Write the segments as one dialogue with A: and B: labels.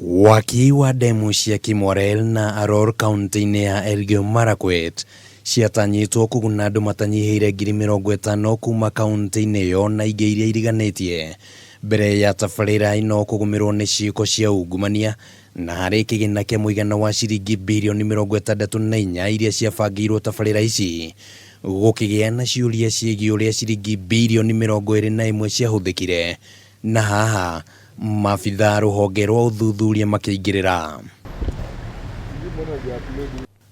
A: Waki wa ndemu cia Kimwarer na Arror kaunti-ini ya Elgeyo Marakwet ciatanyitwo kuguna andu matanyihiire 50,000 kuma kaunti-ini iyo na ingĩ iria iriganitie mbere ya tabarira ino kugumirwo ni ciiko cia ungumania na hari kigina kia muigana wa ciringi mbirioni 64 iria ciabangĩirwo tabarira ici gukigia na ciuria cigii uria ciringi mbirioni 21 ciahuthikire na haha mabitha ruhonge rwa uthuthuria makiingirira.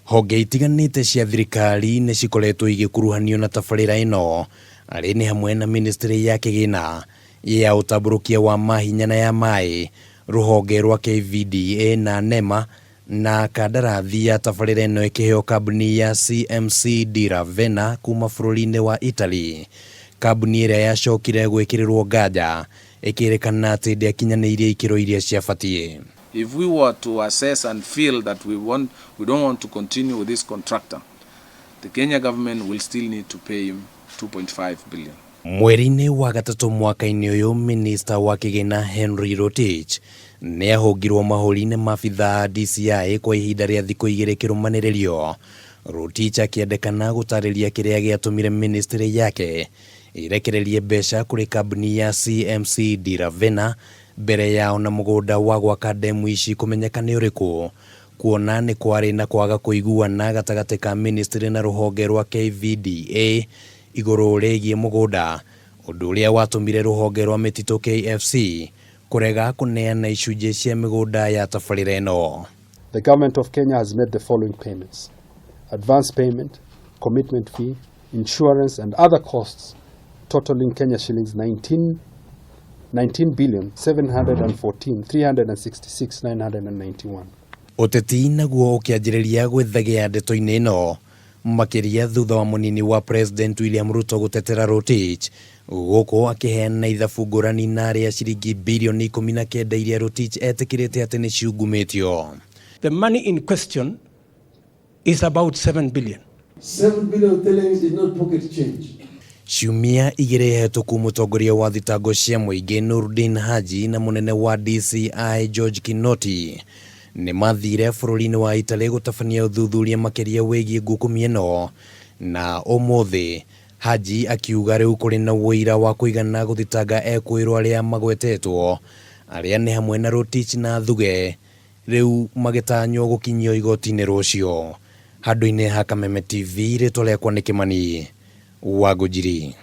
A: Honge itiganite cia thirikari ni cikoretwo igikuruhanio na tabarira ino ari ni hamwe na ministry ya kigina ya utamburukia wa mahinya ya mai, ruhonge rwa KVDA na nema na kandarathi ya tabarira ino ikiheo kambuni ya CMC Diravena kuma bururi-ini wa Italy. Kambuni iria yacokire gwikirirwo nganja ikirekana ati ndiakinyaniirie ikiro iria ciabatie.
B: If we were to assess and feel that we don't want to continue with this contractor, the Kenya government will still need to pay him 2.5 billion.
A: Mweri-ini wa gatatu mwaka-ini uyu minister wa kigina Henry Rotich ni ahungirwo mahuri-ini mabitha DCI kwa ihinda ria thiku 2 kirumanirio. Rotich akiendekana gutariria kiria giatumire ministry yake irekererie mbeca kuri kambuni ya CMC Diravena mbere yao na mugunda wa gwaka ndemu ici kumenyeka ni uriku, kuona ni kwari na kwaga kuiguana gatagati ka ministry na ruhonge rwa KVDA iguru rigie mugunda, undu uria watumire ruhonge rwa mititu KFC kurega kuneana icunjĩ cia migunda ya tabarira ino.
C: The government of Kenya has made the following payments: advance payment, commitment fee, insurance and other costs totaling Kenya shillings 19,714,366,991.
A: Uteti naguo ukianjiriria gwithagia ndeto-ini ino makiria thutha wa munini wa President William Ruto gutetera Rotich guku akiheana ithabu ngurani na aria ciringi mbirioni 19 iria Rotich etikirite ati ni ciungumitio.
D: The money in question is about 7 billion.
E: 7 billion shillings is not pocket change.
A: Ciumia igiri hetũku mutongoria wa thitango cia muingi Nurdin Haji na munene wa DCI George Kinoti ni mathire bururi-ini wa Italy gutabania uthuthuria makiria wigie ngukumio ino, na umuthi Haji akiuga riu kuri na wira wa kuigana guthitanga ekwirwo aria magwetetwo aria ni hamwe na Rotich na Thugge riu magitanywo gukinyio igoti-ini rucio. Handu-ini ha Kameme TV ritwa riakwa ni Kimani wa Ngujiri.